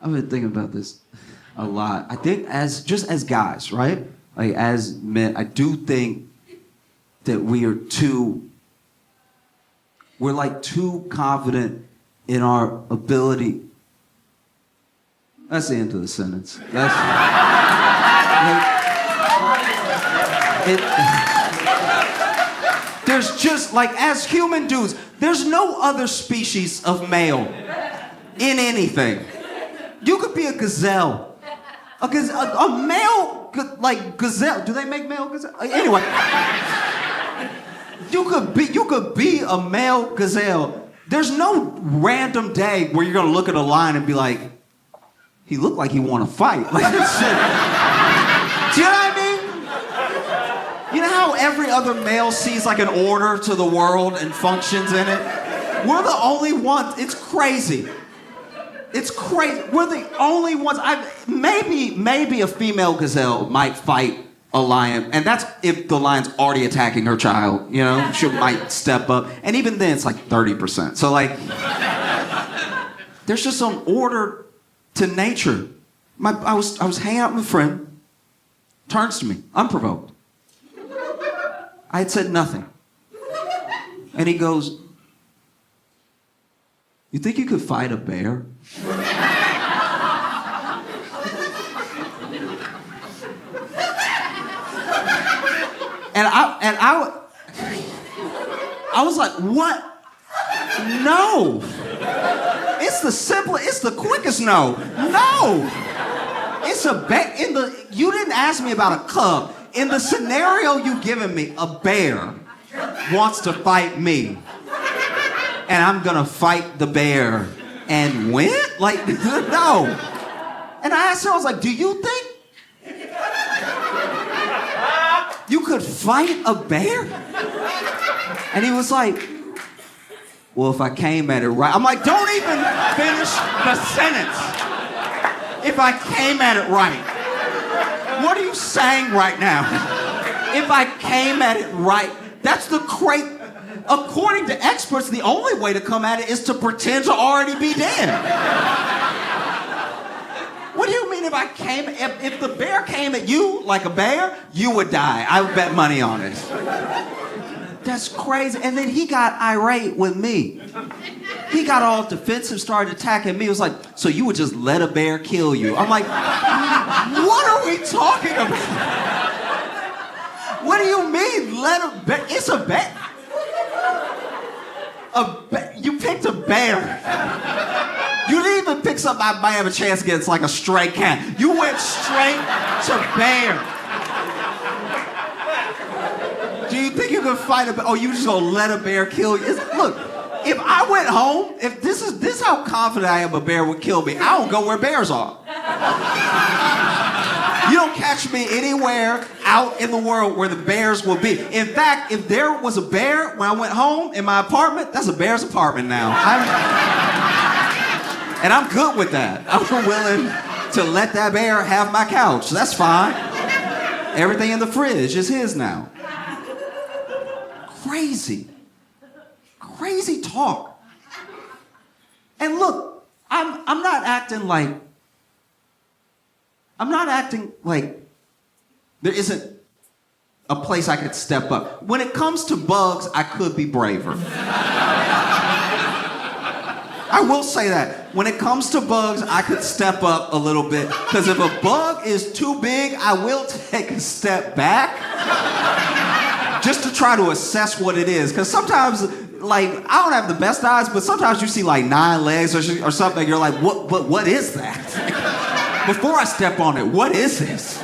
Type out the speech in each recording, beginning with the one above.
I've been thinking about this a lot. I think as guys, right? Like as men, I do think that we're like too confident in our ability. That's the end of the sentence. That's there's just like as human dudes, there's no other species of male in anything. You could be a gazelle. A male, like gazelle. Do they make male gazelle? Anyway, you could be a male gazelle. There's no random day where you're gonna look at a lion and be like, he looked like he want to fight. Like this shit. Do you know what I mean? You know how every other male sees like an order to the world and functions in it? We're the only ones. It's crazy. It's crazy. We're the only ones. Maybe a female gazelle might fight a lion, and that's if the lion's already attacking her child. You know, she might step up, and even then, it's like 30%. So like, there's just some order to nature. I was hanging out with a friend. Turns to me, unprovoked. I had said nothing, and he goes, "You think you could fight a bear?" I was like, what? No. It's the quickest no. No. It's a bear. You didn't ask me about a cub. In the scenario you given me, a bear wants to fight me. And I'm gonna fight the bear and win? Like, no. And I asked her, I was like, do you think you could fight a bear? And he was like, well, if I came at it right. I'm like, don't even finish the sentence. If I came at it right. What are you saying right now? If I came at it right. That's the according to experts, the only way to come at it is to pretend to already be dead. What do you mean if the bear came at you like a bear, you would die. I would bet money on it. That's crazy. And then he got irate with me. He got all defensive, started attacking me. He was like, so you would just let a bear kill you? I'm like, what are we talking about? What do you mean, let a bear? It's a bear. You picked a bear. You didn't even pick something I might have a chance against, like a stray cat. You went straight to bear. Do you think you could fight a bear? Oh, you just gonna let a bear kill you? Look, if I went home, if this is how confident I am a bear would kill me, I don't go where bears are. You don't catch me anywhere out in the world where the bears will be. In fact, if there was a bear when I went home in my apartment, that's a bear's apartment now. And I'm good with that. I'm willing to let that bear have my couch. That's fine. Everything in the fridge is his now. Crazy. Crazy talk. And look, I'm not acting like there isn't a place I could step up. When it comes to bugs, I could be braver. I will say that. When it comes to bugs, I could step up a little bit. Because if a bug is too big, I will take a step back. Just to try to assess what it is. Because sometimes, like, I don't have the best eyes, but sometimes you see like 9 legs or something, and you're like, what is that? Before I step on it, what is this?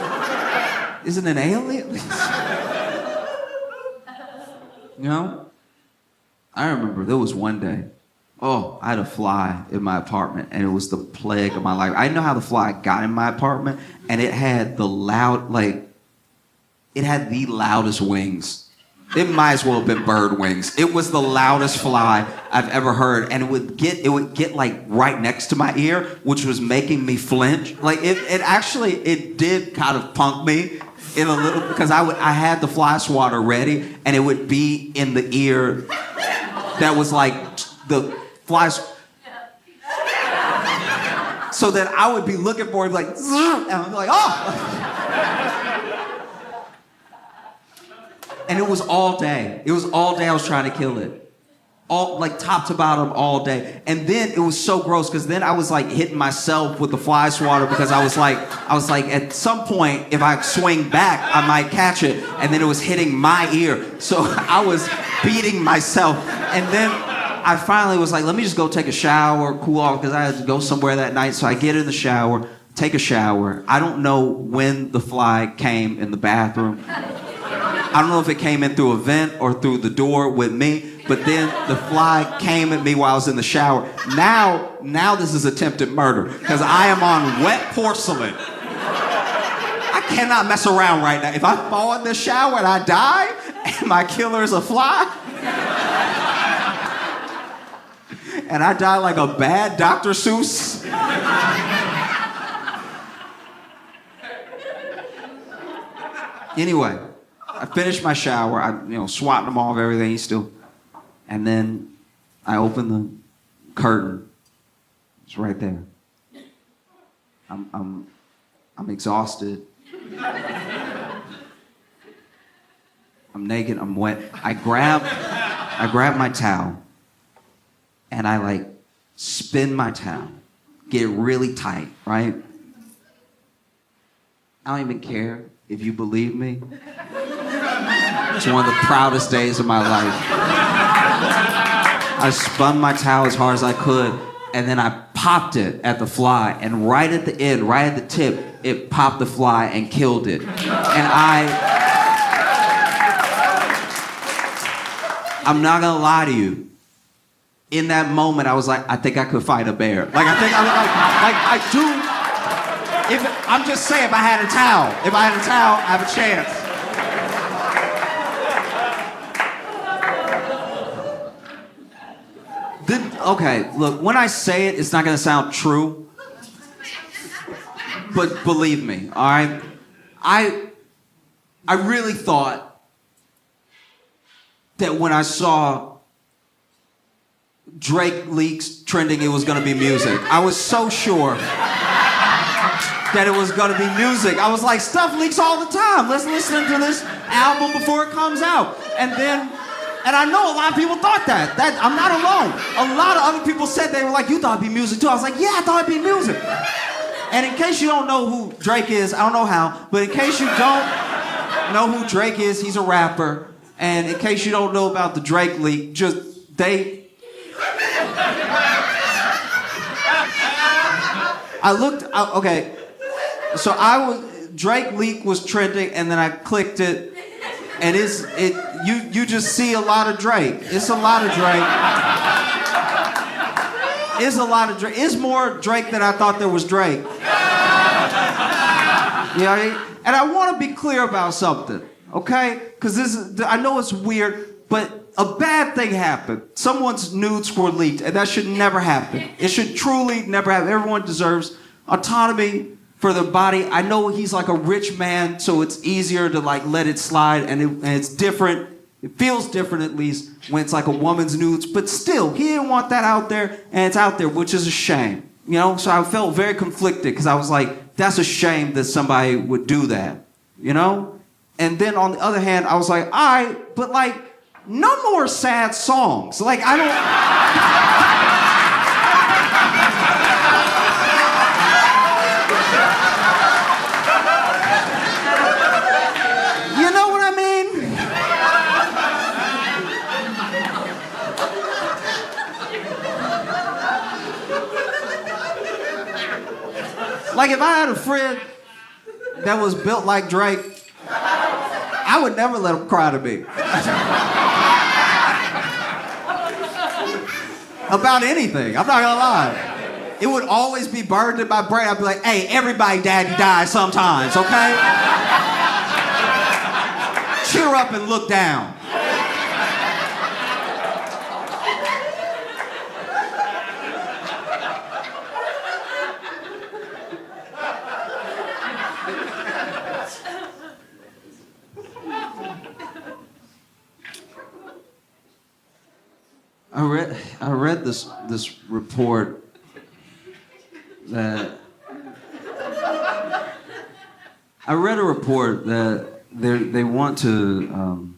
Is it an alien? You know? I remember there was one day, I had a fly in my apartment, and it was the plague of my life. I didn't know how the fly got in my apartment, and it had the loudest wings. It might as well have been bird wings. It was the loudest fly I've ever heard, and it would get like right next to my ear, which was making me flinch. Like it did kind of punk me in a little, because I had the fly swatter ready, and it would be in the ear that was like the flies. so that I would be looking for it, like, and I'd be like, oh! And it was all day. It was all day I was trying to kill it. All, like, top to bottom all day. And then it was so gross, because then I was like hitting myself with the fly swatter, because I was like, at some point, if I swing back, I might catch it. And then it was hitting my ear. So I was beating myself. And then I finally was like, let me just go take a shower, cool off, because I had to go somewhere that night. So I get in the shower, take a shower. I don't know when the fly came in the bathroom. I don't know if it came in through a vent or through the door with me, but then the fly came at me while I was in the shower. Now this is attempted murder, because I am on wet porcelain. I cannot mess around right now. If I fall in this shower and I die, and my killer is a fly, and I die like a bad Dr. Seuss. Anyway, I finished my shower. I, swatting them off, everything still. And then I open the curtain. It's right there. I'm exhausted. I'm naked. I'm wet. I grab my towel, and I like spin my towel, get really tight, right? I don't even care if you believe me. It's one of the proudest days of my life. I spun my towel as hard as I could, and then I popped it at the fly, and right at the end, right at the tip, it popped the fly and killed it. And I'm not gonna lie to you. In that moment, I was like, I think I could fight a bear. Like, I do. I'm just saying, if I had a towel, I have a chance. Okay, look, when I say it, it's not gonna sound true. But believe me, all right? I really thought that when I saw Drake leaks trending, it was gonna be music. I was so sure that it was gonna be music. I was like, stuff leaks all the time. Let's listen to this album before it comes out. And I know a lot of people thought that. I'm not alone. A lot of other people said, they were like, you thought it'd be music too. I was like, yeah, I thought it'd be music. And in case you don't know who Drake is, I don't know how, but in case you don't know who Drake is, he's a rapper. And in case you don't know about the Drake leak, okay. So Drake leak was trending, and then I clicked it, and you just see a lot of Drake. It's a lot of Drake. It's a lot of Drake. It's more Drake than I thought there was Drake. Yeah, and I want to be clear about something, okay? Because I know it's weird, but a bad thing happened. Someone's nudes were leaked, and that should never happen. It should truly never happen. Everyone deserves autonomy for their body. I know he's like a rich man, so it's easier to like let it slide, and it's different. It feels different, at least, when it's like a woman's nudes. But still, he didn't want that out there, and it's out there, which is a shame. So I felt very conflicted, because I was like, that's a shame that somebody would do that, And then on the other hand, I was like, all right, but like, no more sad songs. Like, I don't... You know what I mean? Like, if I had a friend that was built like Drake, I would never let him cry to me. About anything. I'm not gonna lie. It would always be burned in my brain. I'd be like, hey, everybody daddy dies sometimes, okay? Cheer up and look down. I read this report that I read a report that they want to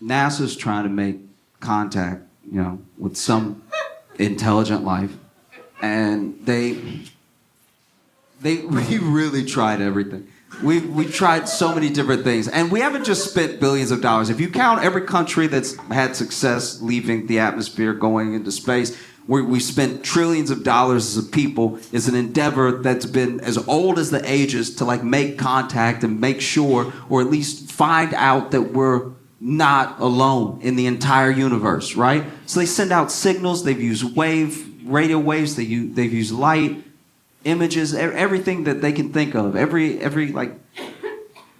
NASA's trying to make contact, with some intelligent life, and we really tried everything. We tried so many different things, and we haven't just spent billions of dollars. If you count every country that's had success leaving the atmosphere, going into space, we spent trillions of dollars as a people. It's an endeavor that's been as old as the ages to make contact and make sure, or at least find out that we're not alone in the entire universe, right? So they send out signals. They've used radio waves. They've used light, images, everything that they can think of. Every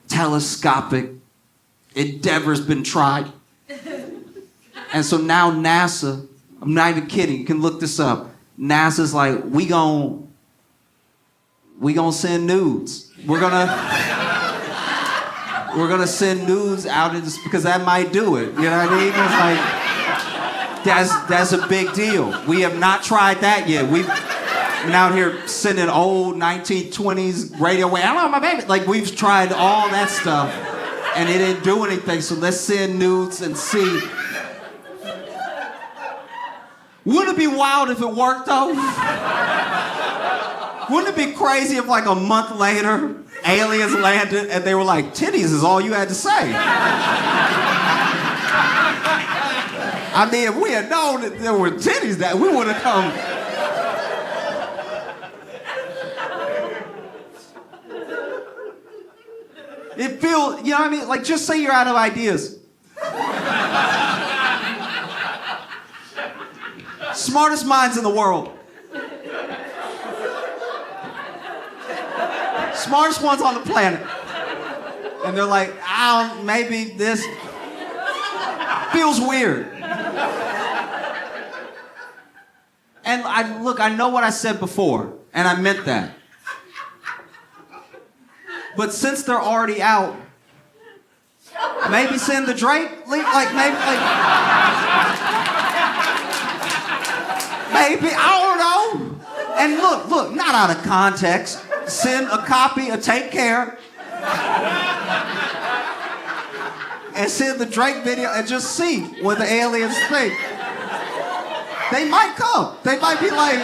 telescopic endeavor's been tried. And so now NASA, I'm not even kidding, you can look this up. NASA's like, we gon' send nudes. We're gonna send nudes out into, because that might do it. You know what I mean? It's like, that's a big deal. We have not tried that yet. We've been out here sending old 1920s radio wave. Hello, my baby. We've tried all that stuff, and it didn't do anything. So let's send nudes and see. Wouldn't it be wild if it worked, though? Wouldn't it be crazy if, a month later, aliens landed and they were like, titties is all you had to say? I mean, if we had known that there were titties, that we would have come. It feels, you know what I mean? Just say you're out of ideas. Smartest minds in the world. Smartest ones on the planet. And they're like, maybe this feels weird. And I know what I said before, and I meant that. But since they're already out, maybe send the Drake link, maybe, I don't know. And look, not out of context. Send a copy of Take Care. And send the Drake video and just see what the aliens think. They might come. They might be like...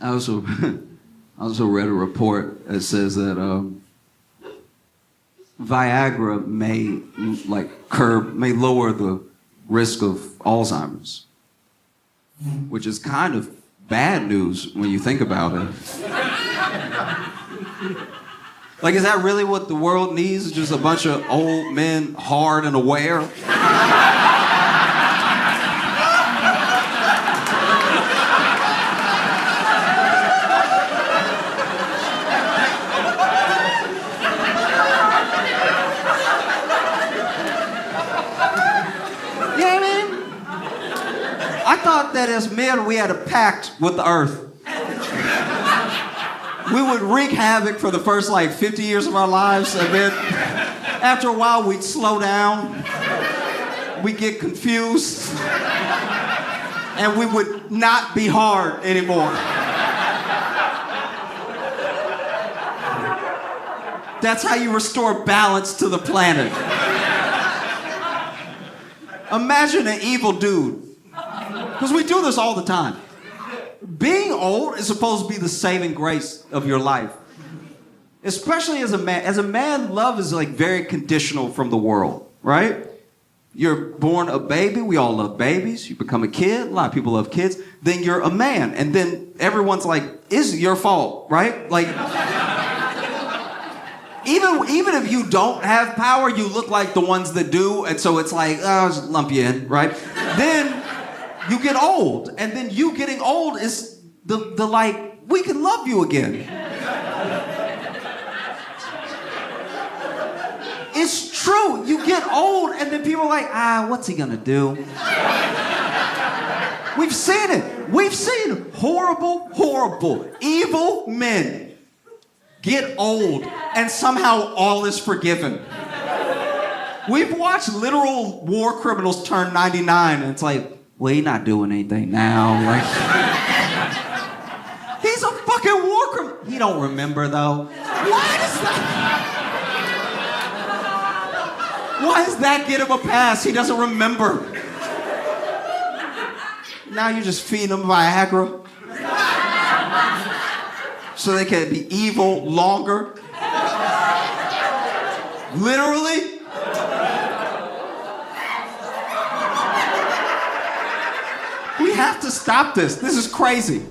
I also read a report that says that Viagra may lower the risk of Alzheimer's, which is kind of bad news when you think about it. Is that really what the world needs? Just a bunch of old men, hard and aware? I thought that as men, we had a pact with the earth. We would wreak havoc for the first 50 years of our lives, and then after a while, we'd slow down. We'd get confused, and we would not be hard anymore. That's how you restore balance to the planet. Imagine an evil dude. Because we do this all the time. Being old is supposed to be the saving grace of your life. Especially as a man. As a man, love is very conditional from the world, right? You're born a baby. We all love babies. You become a kid. A lot of people love kids. Then you're a man. And then everyone's like, it's your fault, right? Even if you don't have power, you look like the ones that do. And so it's I'll just lump you in, right? Then you get old, and then you getting old is the we can love you again. It's true. You get old, and then people are like, what's he gonna do? We've seen it. We've seen horrible, evil men get old, and somehow all is forgiven. We've watched literal war criminals turn 99, and it's like, well, he's not doing anything now. Like, he's a fucking war criminal. He don't remember, though. Why does that get him a pass? He doesn't remember. Now you just feed them Viagra so they can be evil longer. Literally. We have to stop this. This is crazy.